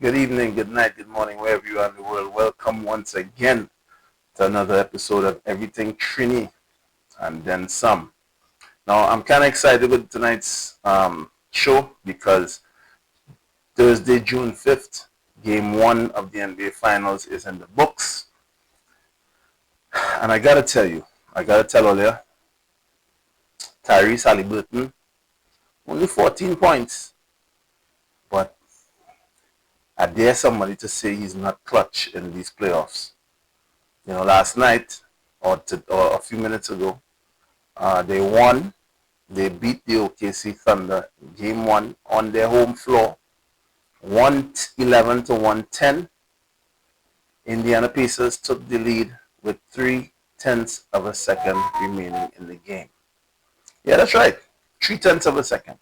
Good evening, good night, good morning, wherever you are in the world. Welcome once again to another episode of Everything Trini and then some. Now, I'm kind of excited with tonight's show because Thursday, June 5th, game one of the NBA Finals is in the books. And I gotta tell all you, Tyrese Haliburton, only 14 points. But I dare somebody to say he's not clutch in these playoffs. Last night or a few minutes ago, they won. They beat the OKC Thunder game one on their home floor, 111 to 110. Indiana Pacers took the lead with 3/10 of a second remaining in the game. Yeah, that's right. 3/10 of a second,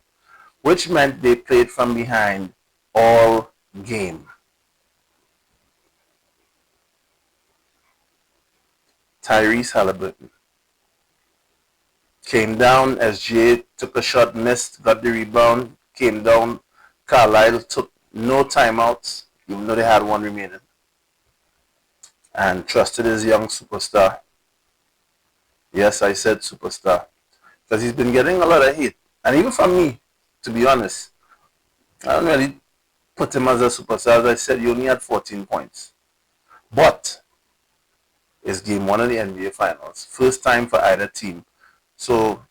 which meant they played from behind all game. Tyrese Haliburton came down as Jay took a shot, missed, got the rebound, came down. Carlisle took no timeouts, even though they had one remaining, and trusted his young superstar. Yes, I said superstar, because he's been getting a lot of hate. And even from me, to be honest, I don't really put him as a superstar. As I said, he only had 14 points. But it's game one of the NBA Finals. First time for either team. So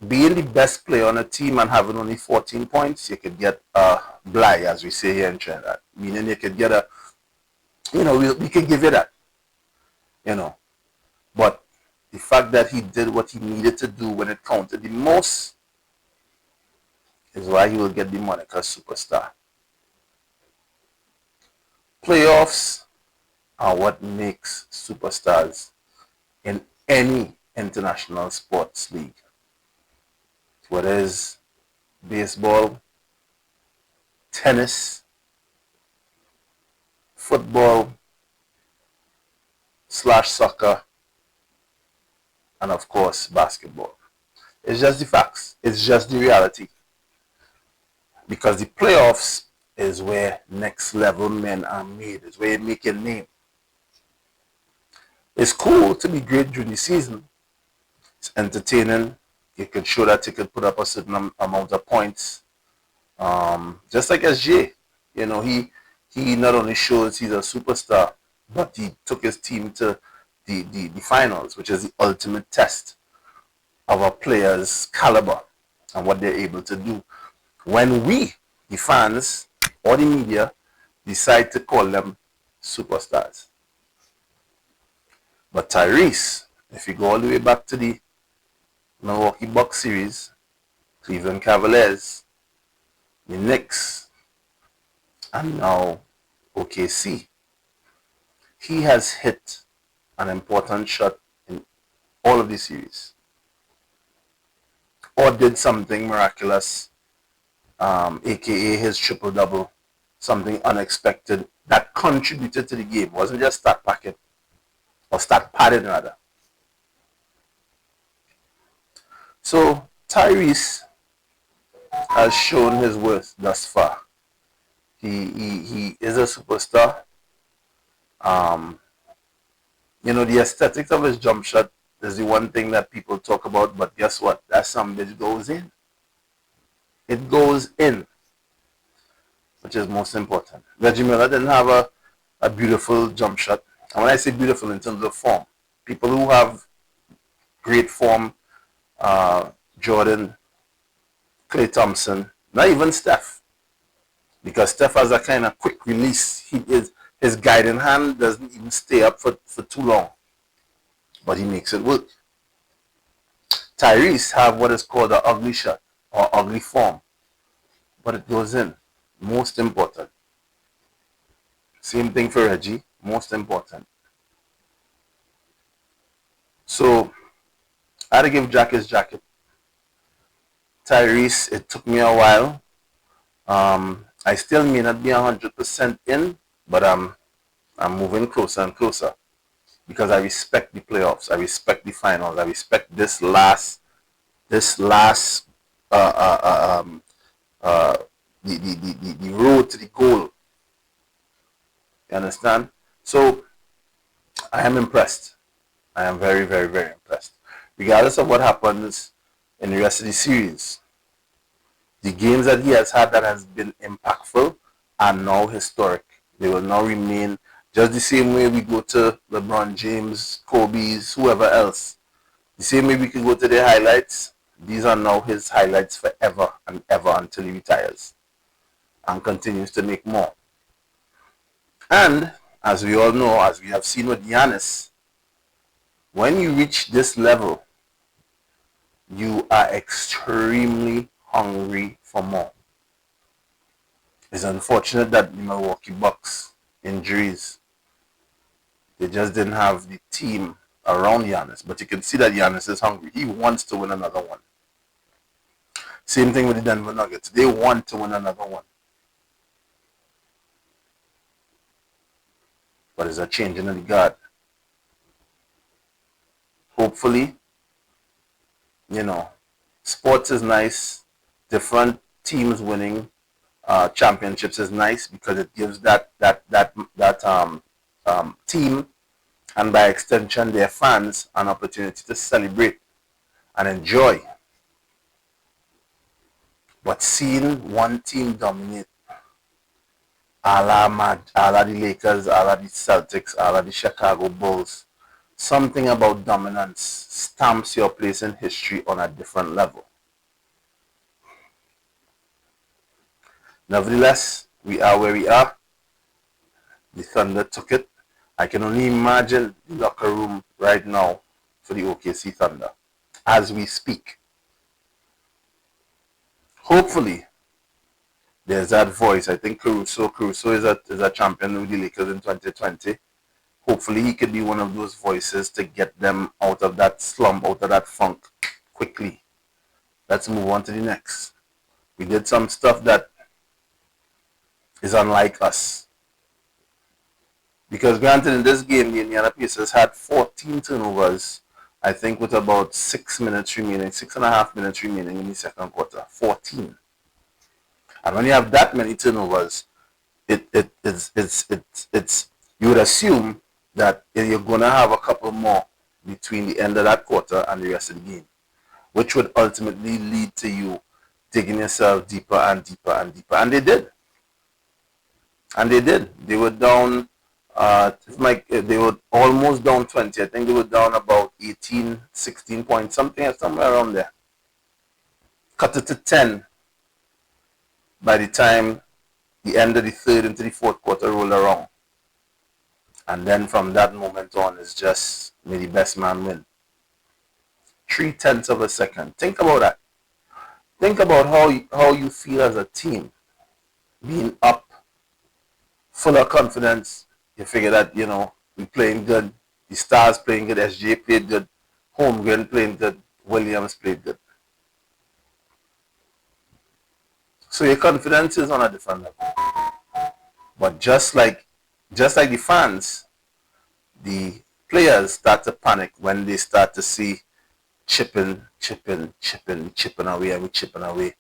being the best player on a team and having only 14 points, you could get a bly, as we say here in Trinidad. Meaning you could get we could give you that. But the fact that he did what he needed to do when it counted the most is why he will get the moniker superstar. Playoffs are what makes superstars in any international sports league. Whether it's baseball, tennis, football, /soccer, and of course basketball. It's just the facts. It's just the reality. Because the playoffs is where next level men are made. It's where you make your name. It's cool to be great during the season. It's entertaining. You can show that you can put up a certain amount of points. Just like SJ, he not only shows he's a superstar, but he took his team to the finals, which is the ultimate test of a player's caliber and what they're able to do. When we, the fans or the media, decide to call them superstars. But Tyrese, if you go all the way back to the Milwaukee Bucks series, Cleveland Cavaliers, the Knicks, and now OKC, he has hit an important shot in all of the series, or did something miraculous, aka his triple-double, something unexpected that contributed to the game. It wasn't just stat packing, or stat padding rather. So Tyrese has shown his worth thus far. He is a superstar. The aesthetics of his jump shot is the one thing that people talk about, but guess what? That's something that goes in. It goes in, which is most important. Reggie Miller didn't have a beautiful jump shot. And when I say beautiful in terms of form, people who have great form, Jordan, Klay Thompson, not even Steph, because Steph has a kind of quick release. His guiding hand doesn't even stay up for too long, but he makes it work. Tyrese have what is called an ugly shot or ugly form, but it goes in. Most important. Same thing for Reggie. Most important. So I had to give Jack his jacket. Tyrese, it took me a while. I still may not be 100% in, but I'm moving closer and closer because I respect the playoffs. I respect the finals. I respect this last the road to the goal. You understand? So I am impressed. I am very, very, very impressed. Regardless of what happens in the rest of the series, the games that he has had that has been impactful are now historic. They will now remain just the same way we go to LeBron James, Kobe's, whoever else. The same way we can go to their highlights. These are now his highlights forever and ever until he retires and continues to make more. And as we all know, as we have seen with Giannis, when you reach this level, you are extremely hungry for more. It's unfortunate that the Milwaukee Bucks injuries, they just didn't have the team around Giannis. But you can see that Giannis is hungry. He wants to win another one. Same thing with the Denver Nuggets. They want to win another one. But there's a change in the guard. Hopefully, sports is nice. Different teams winning championships is nice because it gives that team, and by extension their fans, an opportunity to celebrate and enjoy. But seeing one team dominate, a la the Lakers, a la the Celtics, a la the Chicago Bulls, something about dominance stamps your place in history on a different level. Nevertheless, we are where we are. The Thunder took it. I can only imagine the locker room right now for the OKC Thunder as we speak. Hopefully, there's that voice. I think Caruso is a champion with the Lakers in 2020. Hopefully, he could be one of those voices to get them out of that slump, out of that funk quickly. Let's move on to the next. We did some stuff that is unlike us. Because granted, in this game, the Indiana Pacers had 14 turnovers, I think with about 6.5 minutes remaining in the second quarter. 14. And when you have that many turnovers, it's you would assume that you're gonna have a couple more between the end of that quarter and the rest of the game, which would ultimately lead to you digging yourself deeper and deeper and deeper. And they did. They were down. They were almost down 20. I think they were down about 18, 16 points, somewhere around there. Cut it to 10 by the time the end of the third into the fourth quarter rolled around. And then from that moment on, it's just may the best man win. 0.3 of a second. Think about that. Think about how you feel as a team, being up, full of confidence. You figure that, we're playing good. The Stars playing good. SJ played good. Holmgren playing good. Williams played good. So your confidence is on a different level. But just like the fans, the players start to panic when they start to see chipping away, and we're chipping away.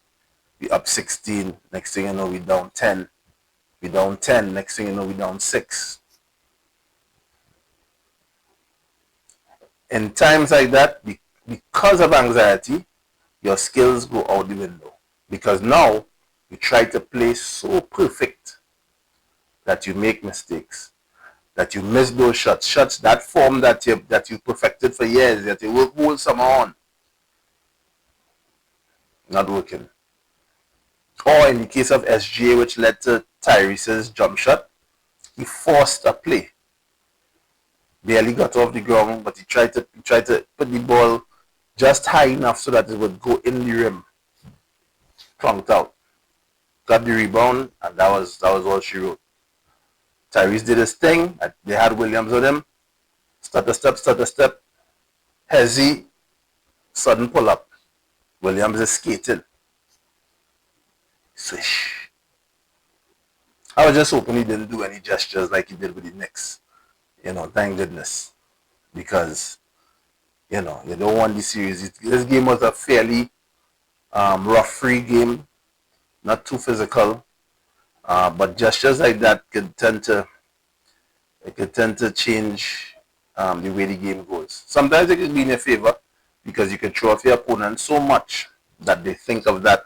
We up 16. Next thing you know, we down 10. We down 10. Next thing you know, we down 6. In times like that, because of anxiety, your skills go out the window. Because now, you try to play so perfect that you make mistakes, that you miss those shots, that form that you perfected for years, that you work wholesome on, not working. Or in the case of SGA, which led to Tyrese's jump shot, he forced a play. Barely got off the ground, but he tried to put the ball just high enough so that it would go in the rim. Plunked out. Got the rebound, and that was all she wrote. Tyrese did his thing. They had Williams with him. Stutter step. Hezzy, sudden pull up. Williams is skating. Swish. I was just hoping he didn't do any gestures like he did with the Knicks. Thank goodness. Because, you don't want the series. This game was a fairly rough free game. Not too physical. But gestures like that could tend to it could tend to change the way the game goes. Sometimes it could be in your favor because you can throw off your opponent so much that they think of that,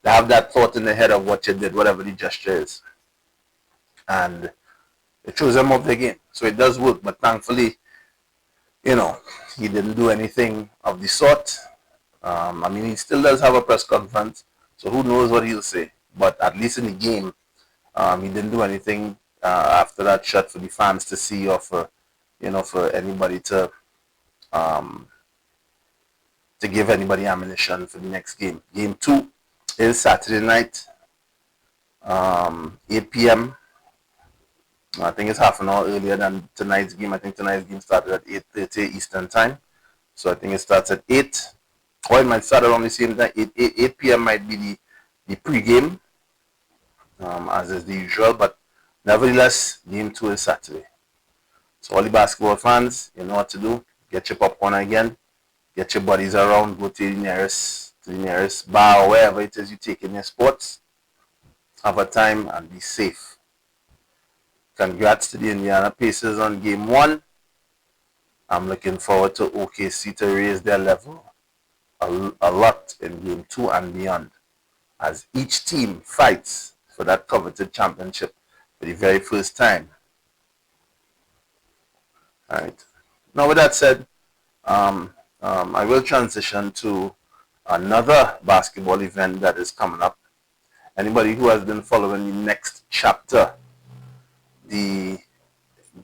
they have that thought in their head of what you did, whatever the gesture is, and it throws them off the game. So it does work, but thankfully, he didn't do anything of the sort. I mean, he still does have a press conference, so who knows what he'll say. But at least in the game, he didn't do anything after that shot for the fans to see, or for anybody to give anybody ammunition for the next game. Game 2 is Saturday night, 8 p.m. I think it's half an hour earlier than tonight's game. I think tonight's game started at 8:30 Eastern time. So I think it starts at 8. Or it might start around the same time. 8 p.m. might be the pre-game, as is the usual. But nevertheless, game 2 is Saturday. So all the basketball fans, you know what to do. Get your popcorn again. Get your buddies around. Go to the nearest bar or wherever it is you take in your sports. Have a time and be safe. Congrats to the Indiana Pacers on game 1. I'm looking forward to OKC to raise their level a lot in game 2 and beyond, as each team fights for that coveted championship for the very first time. All right. Now, with that said, I will transition to another basketball event that is coming up. Anybody who has been following the next chapter, the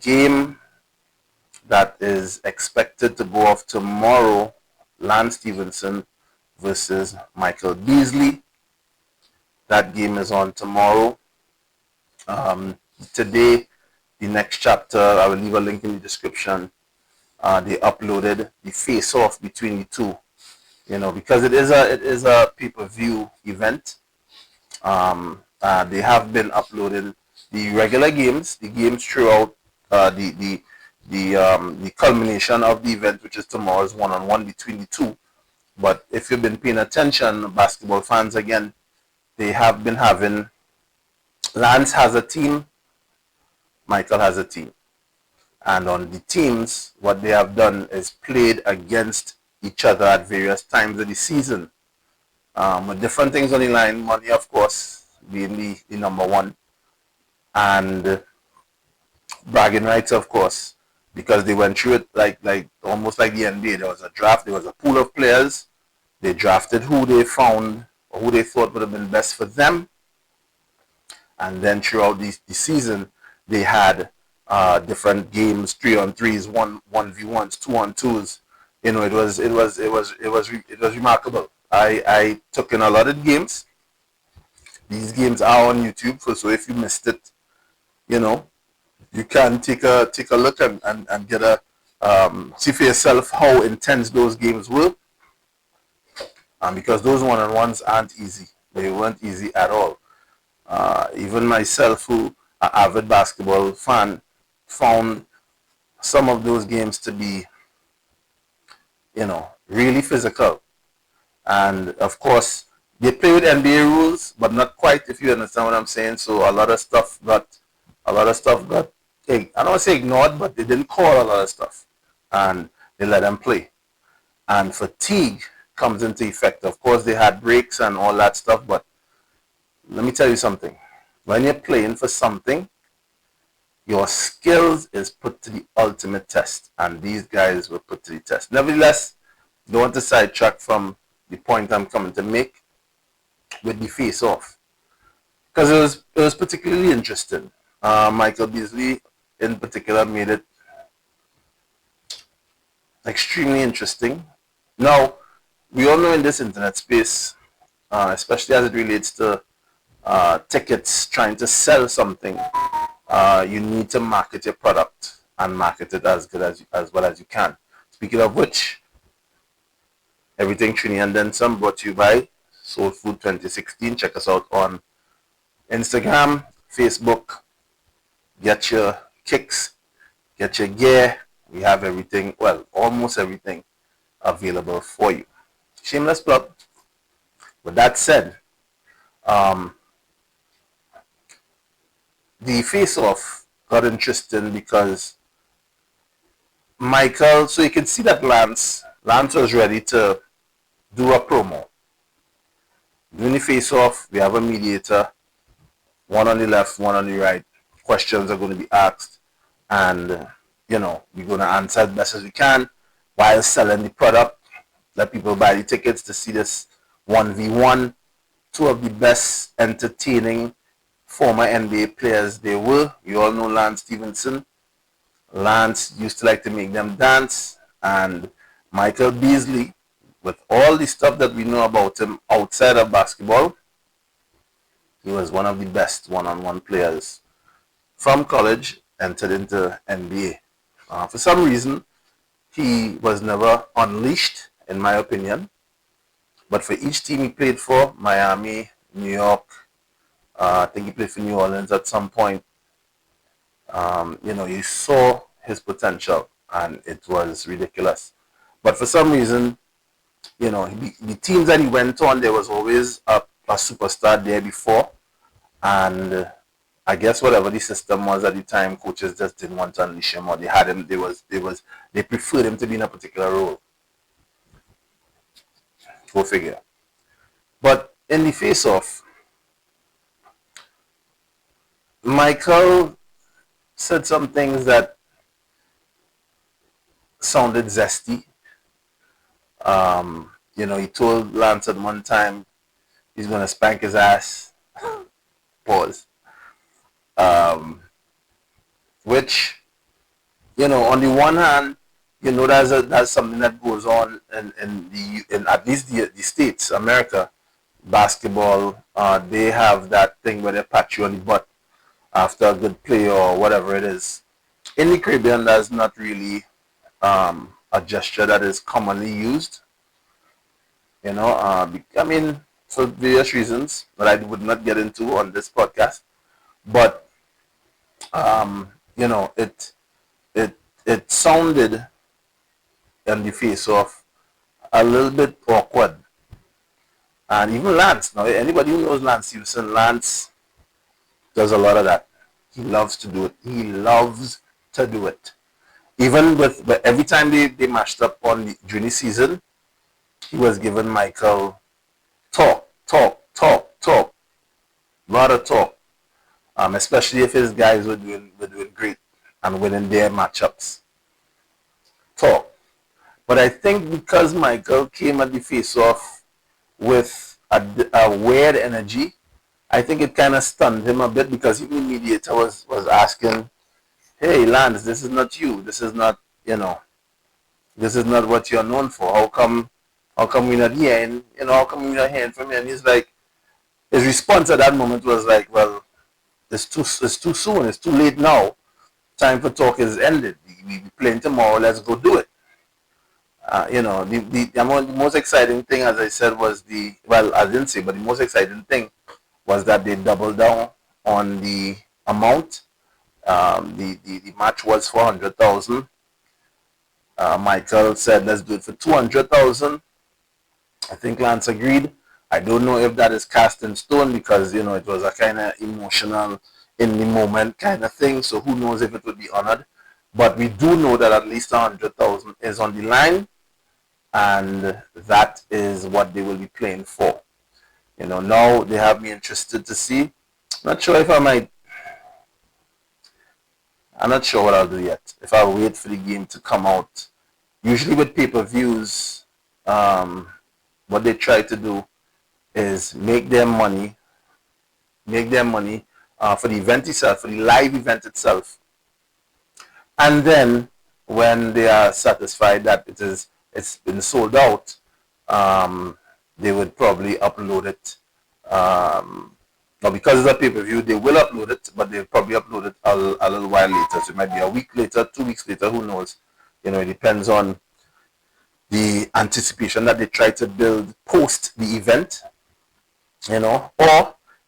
game that is expected to go off tomorrow, Lance Stephenson versus Michael Beasley. That game is on tomorrow. Today, the next chapter, I will leave a link in the description. They uploaded the face-off between the two. Because it is a pay-per-view event. They have been uploading the regular games, the games throughout the culmination of the event, which is tomorrow's one-on-one between the two. But if you've been paying attention, basketball fans, again, they have been having, Lance has a team, Michael has a team. And on the teams, what they have done is played against each other at various times of the season. With different things on the line, money, of course, being the number one. And bragging rights, of course, because they went through it like almost like the NBA. There was a draft, there was a pool of players. They drafted who they found or who they thought would have been best for them. And then throughout the season, they had different games, 3-on-3s, 1v1s, 2-on-2s. It was remarkable. I took in a lot of games. These games are on YouTube, so if you missed it, you can take a look and get a see for yourself how intense those games were. Because those one-on-ones aren't easy. They weren't easy at all. Even myself, who an avid basketball fan, found some of those games to be, really physical. And of course, they play with NBA rules, but not quite, if you understand what I'm saying. So a lot of stuff got, I don't want to say ignored, but they didn't call a lot of stuff, and they let them play. And fatigue comes into effect. Of course, they had breaks and all that stuff, but let me tell you something. When you're playing for something, your skills is put to the ultimate test, and these guys were put to the test. Nevertheless, don't want to sidetrack from the point I'm coming to make with the face-off, because it was particularly interesting. Michael Beasley, in particular, made it extremely interesting. Now, we all know in this internet space, especially as it relates to tickets, trying to sell something, you need to market your product and market it as well as you can. Speaking of which, Everything Trini and then some, brought to you by Soul Food 2016. Check us out on Instagram, Facebook. Get your kicks, get your gear. We have everything, well, almost everything available for you. Shameless plug. With that said, the face-off got interesting because Michael, so you can see that Lance was ready to do a promo. During the face off, we have a mediator, one on the left, one on the right. Questions are going to be asked, and we're going to answer as best as we can while selling the product. Let people buy the tickets to see this 1v1. Two of the best entertaining former NBA players they were. You all know Lance Stephenson. Lance used to like to make them dance, and Michael Beasley, with all the stuff that we know about him outside of basketball, he was one of the best one-on-one players from college, entered into NBA. For some reason, he was never unleashed, in my opinion. But for each team he played for, Miami, New York, I think he played for New Orleans at some point. You saw his potential, and it was ridiculous. But for some reason, the teams that he went on, there was always a superstar there before, and I guess whatever the system was at the time, coaches just didn't want to unleash him, or they had him. They preferred him to be in a particular role. Go figure. But in the face-off, Michael said some things that sounded zesty. He told Lance at one time he's gonna spank his ass. Pause. Which, on the one hand, that's something that goes on in at least the States, America, basketball. They have that thing where they pat you on the butt after a good play or whatever it is. In the Caribbean, that's not really a gesture that is commonly used. For various reasons that I would not get into on this podcast. But it sounded in the face of a little bit awkward. And even Lance, now anybody who knows Lance Stevenson, Lance does a lot of that. He loves to do it. He loves to do it. Even but every time they matched up during the season, he was giving Michael talk. A lot of talk. Especially if his guys were doing great and winning their matchups. Talk. But I think because Michael came at the face-off with a weird energy, I think it kind of stunned him a bit, because even the mediator was asking, hey, Lance, this is not you. This is not what you're known for. How come we're not hearing, how come we're not hearing from you? And he's like, his response at that moment was like, well, it's too soon. It's too late now. Time for talk is ended. We be playing tomorrow. Let's go do it. The most exciting thing, as I said, was I didn't say, but the most exciting thing was that they doubled down on the amount. The match was 400,000. Michael said, let's do it for 200,000. I think Lance agreed. I don't know if that is cast in stone, because it was a kind of emotional, in the moment kind of thing. So who knows if it would be honored? But we do know that at least 100,000 is on the line, and that is what they will be playing for. Now they have me interested to see. I'm not sure what I'll do yet. If I'll wait for the game to come out. Usually with pay-per-views, what they try to do is make their money for the event itself, for the live event itself. And then when they are satisfied that it's been sold out, they would probably upload it. Now, because it's a pay-per-view, they will upload it, but they'll probably upload it a little while later. So it might be a week later, 2 weeks later, who knows? It depends on the anticipation that they try to build post the event, or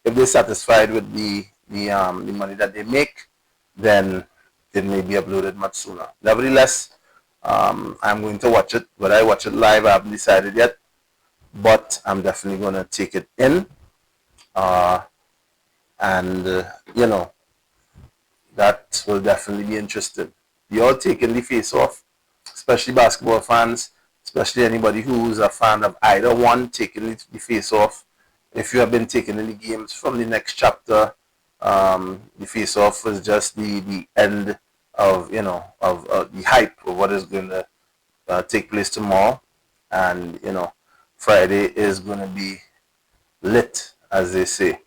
if they're satisfied with the money that they make, then it may be uploaded much sooner. Nevertheless, I'm going to watch it. Whether I watch it live, I haven't decided yet, but I'm definitely going to take it in. that will definitely be interesting. You all taking the face off, especially basketball fans, especially anybody who's a fan of either one, taking the face off. If you have been taking any games from the next chapter, the face off was just the end of the hype of what is going to take place tomorrow, and Friday is going to be lit, as they say.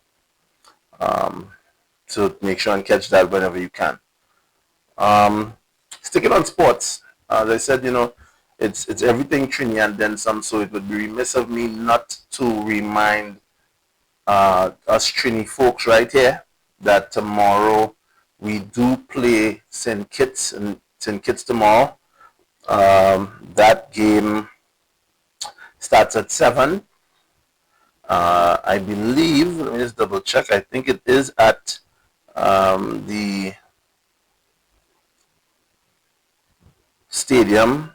So make sure and catch that whenever you can. Sticking on sports, as I said, it's everything Trini and then some. So it would be remiss of me not to remind us Trini folks right here that tomorrow we do play St. Kitts tomorrow. That game starts at 7. I believe, let me just double check, I think it is at the stadium.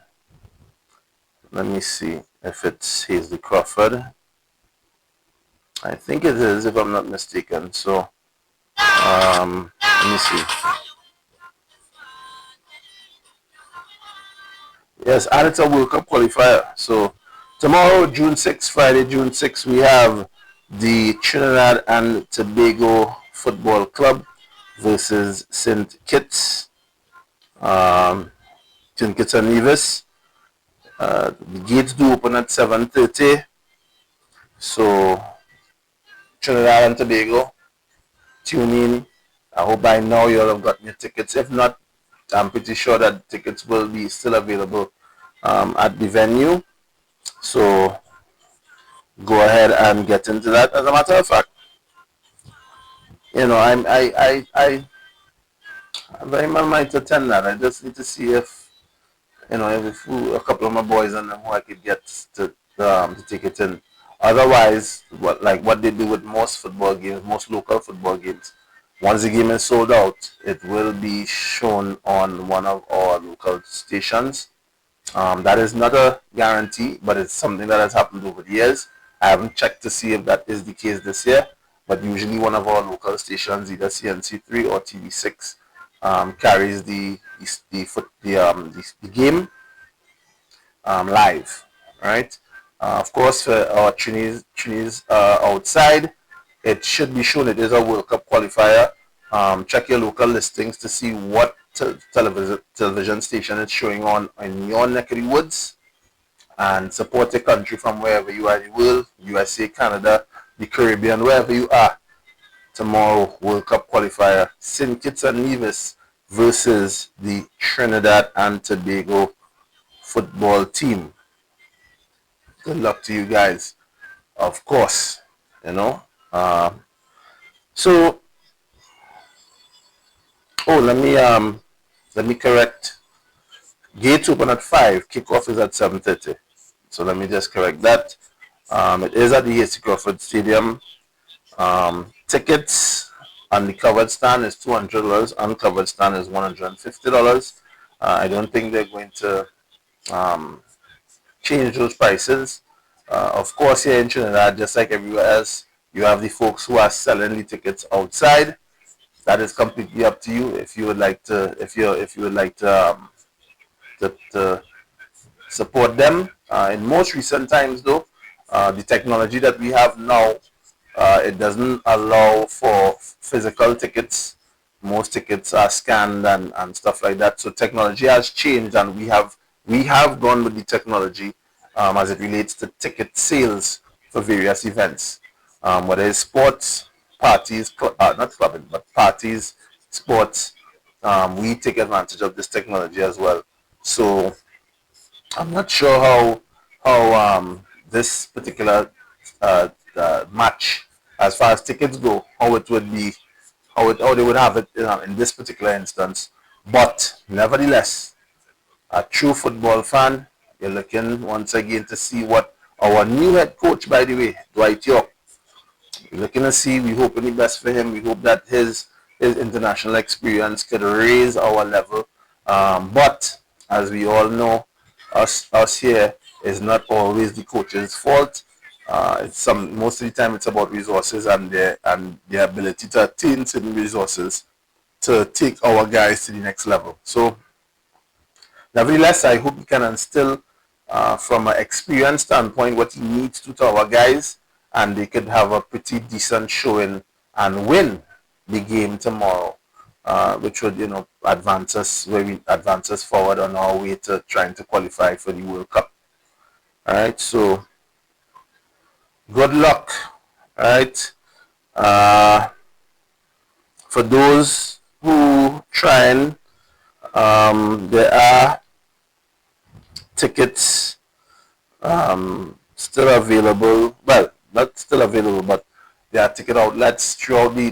Let me see if it's Hazley Crawford. I think it is, if I'm not mistaken. So, let me see. Yes, and it's a World Cup qualifier. So, tomorrow, June 6th, Friday, June 6th, we have the Trinidad and Tobago Football Club versus St. Kitts. St. Kitts and Nevis. The gates do open at 7:30. So, Trinidad and Tobago, tune in. I hope by now you all have gotten your tickets. If not, I'm pretty sure that tickets will be still available at the venue. So go ahead and get into that. As a matter of fact, I'm very much might attend that. I just need to see if if a couple of my boys and them who I could get to take it in. Otherwise, what they do with most football games, most local football games, once the game is sold out, it will be shown on one of our local stations. That is not a guarantee, but it's something that has happened over the years. I haven't checked to see if that is the case this year, but usually one of our local stations, either CNC3 or TV6, carries the game live, right? Of course, for our Trinis outside, it should be shown it is a World Cup qualifier. Check your local listings to see what television station it's showing on in your neck of the woods, and support the country from wherever you are in the world, USA, Canada, the Caribbean, wherever you are. Tomorrow, World Cup qualifier, St. Kitts and Nevis versus the Trinidad and Tobago football team. Good luck to you guys, of course. So, let me correct. Gates open at 5. Kickoff is at 7:30. So let me just correct that. It is at the Hazley Crawford Stadium. Tickets on the covered stand is $200. Uncovered stand is $150. I don't think they're going to change those prices. Of course, here in Trinidad, just like everywhere else, you have the folks who are selling the tickets outside. That is completely up to you. If you would like to, if you would like to support them. In most recent times, though, the technology that we have now, it doesn't allow for physical tickets. Most tickets are scanned and stuff like that. So technology has changed, and we have gone with the technology as it relates to ticket sales for various events. Whether it's sports, parties, not clubbing, but parties, sports, we take advantage of this technology as well. So I'm not sure how this particular match, as far as tickets go, how it would be, how they would have it in this particular instance. But nevertheless, a true football fan, you're looking once again to see what our new head coach, by the way, Dwight York, we're looking to see. We're hoping the best for him. We hope that his international experience could raise our level. But as we all know, us here is not always the coach's fault. It's most of the time it's about resources and their ability to attain certain resources. to take our guys to the next level. So nevertheless, I hope he can instill from an experience standpoint what he needs to our guys, and they could have a pretty decent showing and win the game tomorrow, which would advance us forward on our way to trying to qualify for the World Cup. All right, so good luck. All right, for those who trying, there are tickets still available. Well, not still available, but there are ticket outlets throughout the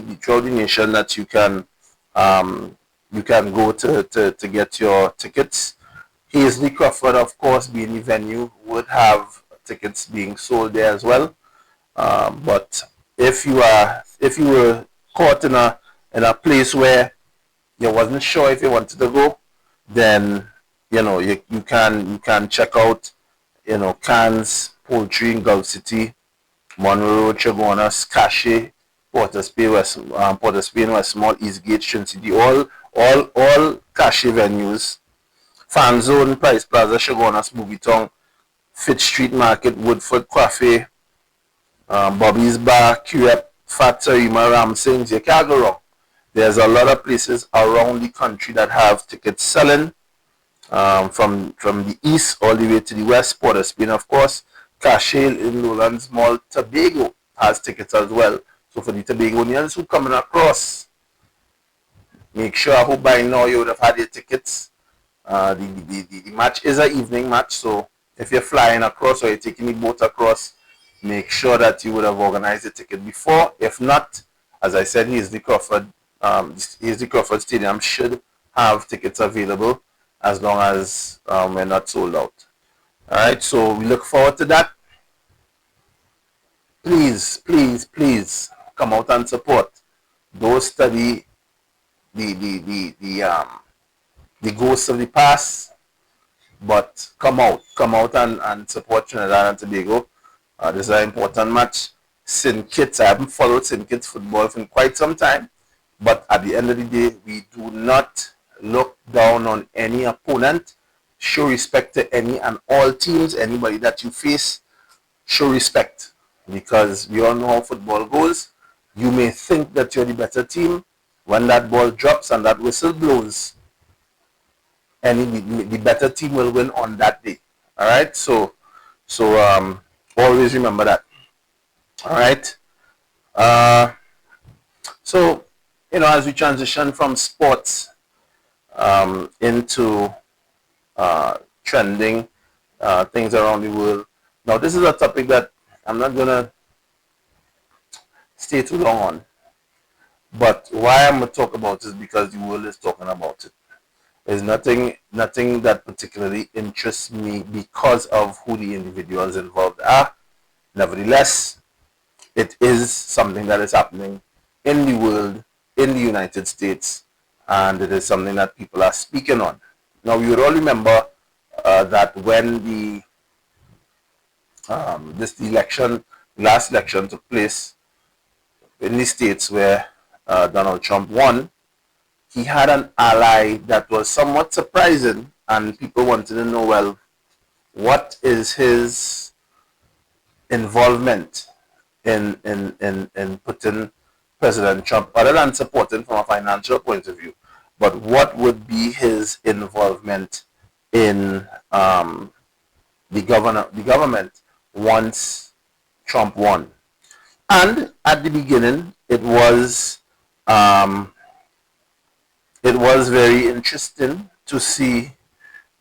nation that you can go to get your tickets. Paisley Crawford, of course, being the venue, would have tickets being sold there as well. But if you were caught in a place where you wasn't sure if you wanted to go, then you can check out Cannes Poultry in Gulf City, Monroe, Chaguanas, Cache, Port of Spain, Westmore, Eastgate, Trinity, all Cache venues. Fan Zone, Price Plaza, Chaguanas, Movie Town, Fitz Street Market, Woodford Cafe, Bobby's Bar, QF, Fatarima, Ramsings. You can't go wrong. There's a lot of places around the country that have tickets selling, from the east all the way to the west. Port of Spain, of course. Cashale in Lowlands Mall, Tobago has tickets as well. So for the Tobagonians who coming across, make sure I hope by now you would have had your tickets. The match is an evening match, so if you're flying across or you're taking the boat across, make sure that you would have organized the ticket before. If not, as I said, Haisley Crawford Stadium should have tickets available as long as we're not sold out. All right, so we look forward to that. Please, please, please come out and support. Don't study the ghosts of the past, but come out and support Trinidad and Tobago. This is an important match. St. Kitts, I haven't followed St. Kitts football for quite some time, but at the end of the day, we do not look down on any opponent. Show respect to any and all teams. Anybody that you face, show respect, because we all know how football goes. You may think that you're the better team. When that ball drops and that whistle blows, the better team will win on that day. All right, so always remember that. All right. So as we transition from sports into trending things around the world. Now, this is a topic that I'm not gonna stay too long on, but why I'm gonna talk about it is because the world is talking about it. There's nothing that particularly interests me because of who the individuals involved are. Nevertheless, it is something that is happening in the world, in the United States, and it is something that people are speaking on. Now, you would all remember that when the last election took place in the states where Donald Trump won, he had an ally that was somewhat surprising, and people wanted to know, well, what is his involvement in putting President Trump, other than supporting from a financial point of view, but what would be his involvement in the government once Trump won? And at the beginning, it was very interesting to see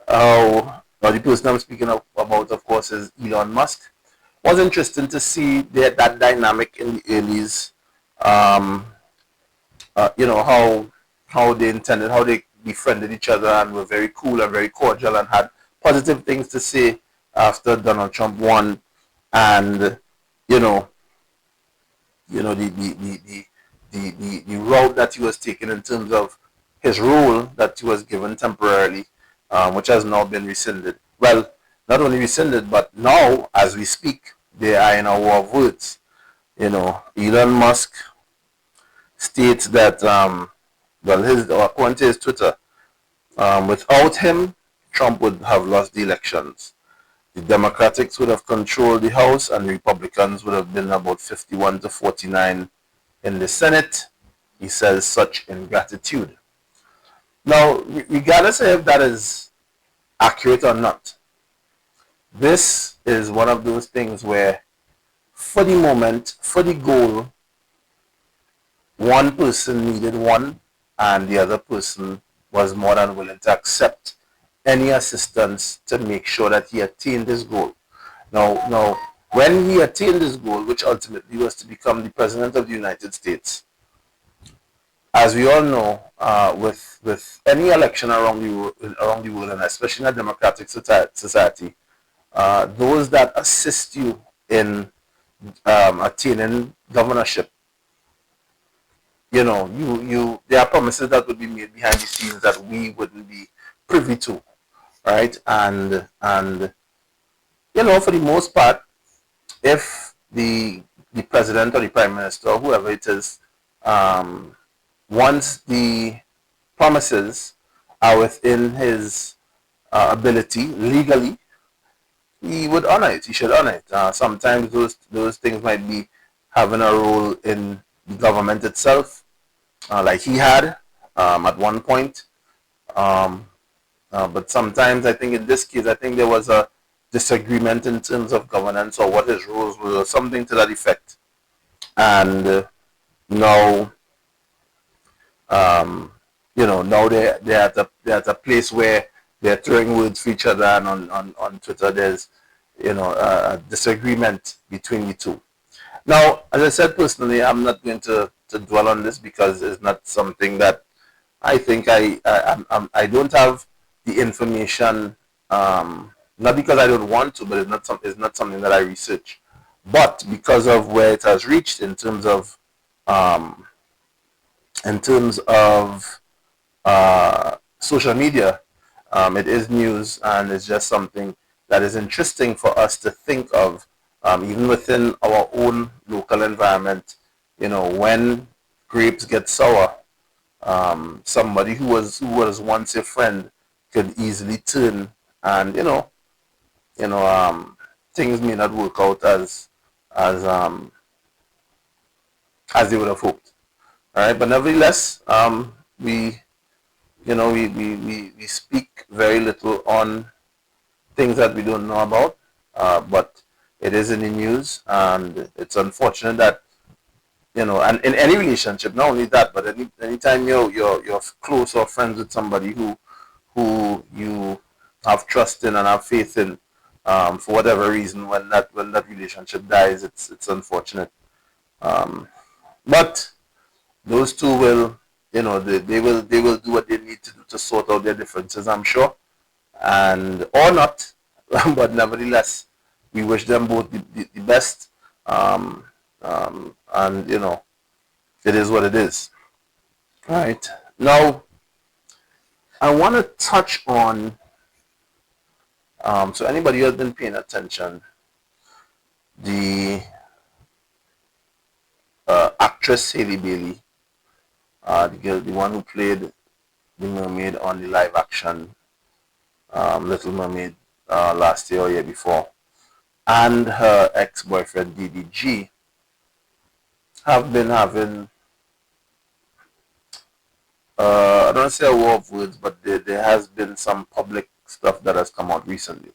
how the person I'm speaking about, of course, is Elon Musk. It was interesting to see that dynamic in the earlys. How they intended, how they befriended each other and were very cool and very cordial and had positive things to say after Donald Trump won, and the route that he was taking in terms of his role that he was given temporarily, which has now been rescinded. Well, not only rescinded, but now, as we speak, they are in a war of words. Elon Musk states that well, according to his Twitter, without him, Trump would have lost the elections. The Democrats would have controlled the House, and the Republicans would have been about 51 to 49 in the Senate. He says such ingratitude. Now, regardless of if that is accurate or not, this is one of those things where, for the moment, for the goal, one person needed one, and the other person was more than willing to accept any assistance to make sure that he attained his goal. Now, when he attained his goal, which ultimately was to become the president of the United States, as we all know, with any election around the world, and especially in a democratic society, those that assist you in attaining governorship, there are promises that would be made behind the scenes that we wouldn't be privy to, right? And for the most part, if the president or the prime minister or whoever it is, once the promises are within his ability legally, he would honor it. He should honor it. Sometimes those things might be having a role in the government itself, like he had at one point. But sometimes I think in this case, I think there was a disagreement in terms of governance or what his roles were, or something to that effect. And now, now they're at a place where they're throwing words for each other, and on Twitter there's a disagreement between the two. Now, as I said, personally, I'm not going to dwell on this because it's not something that I think I don't have the information. Not because I don't want to, but it's not something that I research. But because of where it has reached in terms of social media, it is news, and it's just something that is interesting for us to think of, even within our own local environment. When grapes get sour, somebody who was once a friend could easily turn, and things may not work out as they would have hoped. All right, but nevertheless, we speak very little on things that we don't know about, but it is in the news, and it's unfortunate that and in any relationship, not only that, but anytime you're close or friends with somebody who you have trust in and have faith in, for whatever reason, when that relationship dies, it's unfortunate. But those two will, they will do what they need to do to sort out their differences, I'm sure, and or not. But nevertheless, we wish them both the best. And it is what it is. All right. Now, I want to touch on. So anybody who has been paying attention, the actress Hailey Bailey, the one who played the mermaid on the live action Little Mermaid last year or year before, and her ex-boyfriend DDG have been having, I don't say a war of words, but there has been some public stuff that has come out recently.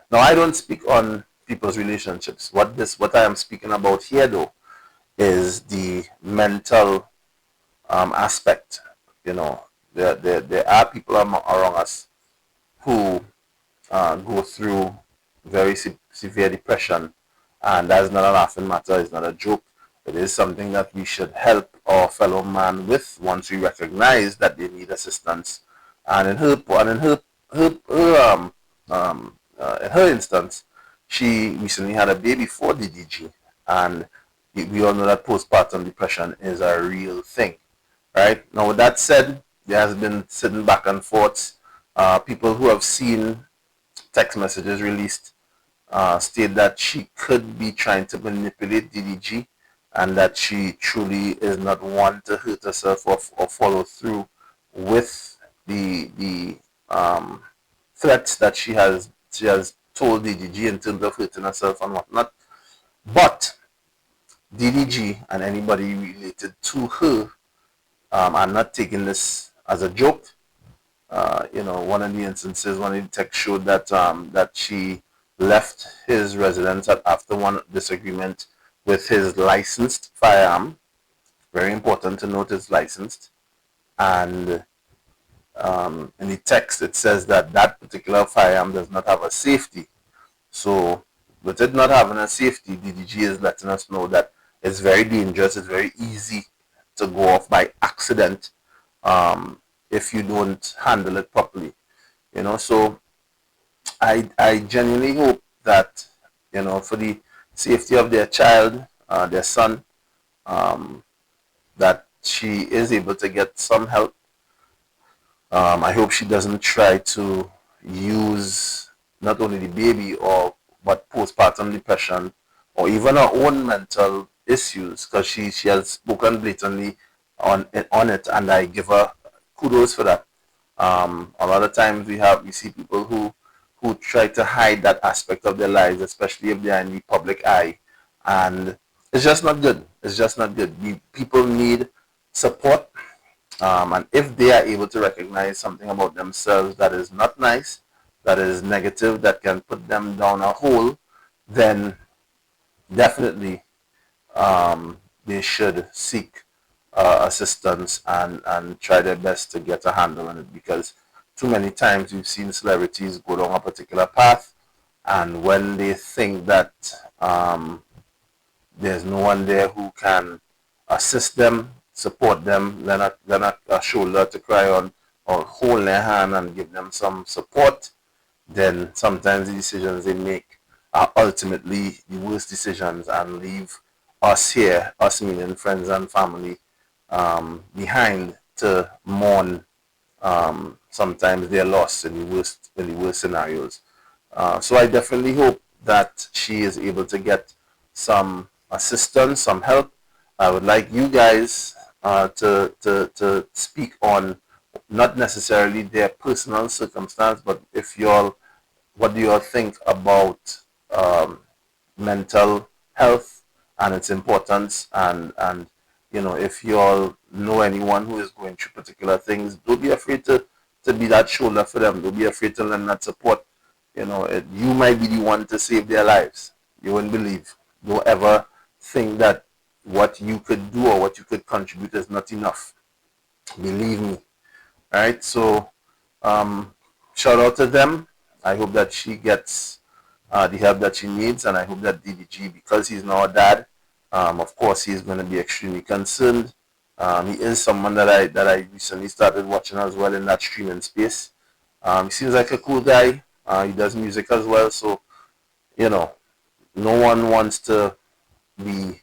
Now, I don't speak on people's relationships. What I am speaking about here, though, is the mental aspect. There are people around us who go through very severe depression, and that's not a laughing matter. It's not a joke. It is something that we should help our fellow man with once we recognize that they need assistance. And in her instance, she recently had a baby for DDG, and we all know that postpartum depression is a real thing, right? Now, with that said, there has been sitting back and forth. People who have seen text messages released state that she could be trying to manipulate DDG, and that she truly is not one to hurt herself or follow through with the threats that she has told DDG in terms of hurting herself and whatnot. But DDG and anybody related to her are not taking this as a joke. One of the instances, one of the texts showed that she left his residence after one disagreement with his licensed firearm. Very important to note, it's licensed. And in the text, it says that that particular firearm does not have a safety. So, with it not having a safety, DDG is letting us know that it's very dangerous. It's very easy to go off by accident if you don't handle it properly. So I genuinely hope that for the safety of their child, their son, that she is able to get some help. I hope she doesn't try to use not only the baby but postpartum depression or even her own mental issues, because she has spoken blatantly on it, and I give her kudos for that. A lot of times we see people who try to hide that aspect of their lives, especially if they're in the public eye, and it's just not good. It's just not good. People need support, and if they are able to recognize something about themselves that is not nice, that is negative, that can put them down a hole, then definitely they should seek assistance and try their best to get a handle on it, because too many times we've seen celebrities go down a particular path, and when they think that there's no one there who can assist them, support them, then a shoulder to cry on, or hold their hand and give them some support, then sometimes the decisions they make are ultimately the worst decisions and leave us here, us meaning friends and family, behind to mourn sometimes their loss in the worst scenarios. So I definitely hope that she is able to get some assistance, some help. I would like you guys to speak on not necessarily their personal circumstance, but what do you all think about mental health and its importance, and if you all know anyone who is going through particular things, don't be afraid to be that shoulder for them. Don't be afraid to lend that support. You might be the one to save their lives. You wouldn't believe. Don't ever think that what you could do or what you could contribute is not enough. Believe me. All right. So shout out to them. I hope that she gets the help that she needs, and I hope that DDG, because he's now a dad, of course he's going to be extremely concerned. He is someone that I recently started watching as well in that streaming space. He seems like a cool guy. He does music as well, so no one wants to be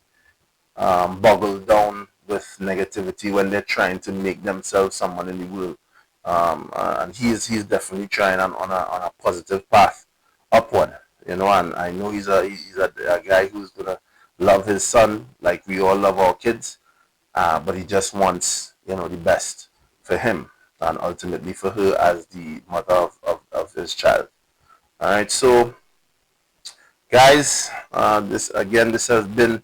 boggled down with negativity when they're trying to make themselves someone in the world. And he's definitely trying on a positive path upward, and I know he's a guy who's gonna love his son like we all love our kids, but he just wants the best for him and ultimately for her as the mother of his child. All right, so guys, this has been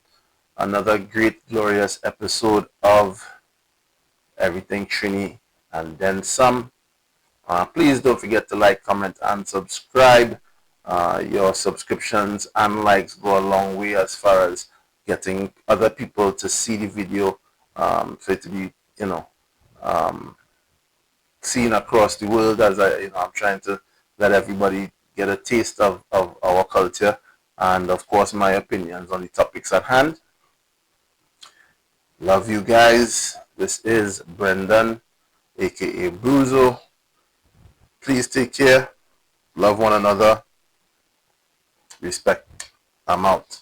another great, glorious episode of Everything Trini and then some. Please don't forget to like, comment, and subscribe. Your subscriptions and likes go a long way as far as getting other people to see the video, for it to be, seen across the world, as I'm trying to let everybody get a taste of our culture and, of course, my opinions on the topics at hand. Love you guys. This is Brendan, aka Bruzo. Please take care. Love one another. Respect. I'm out.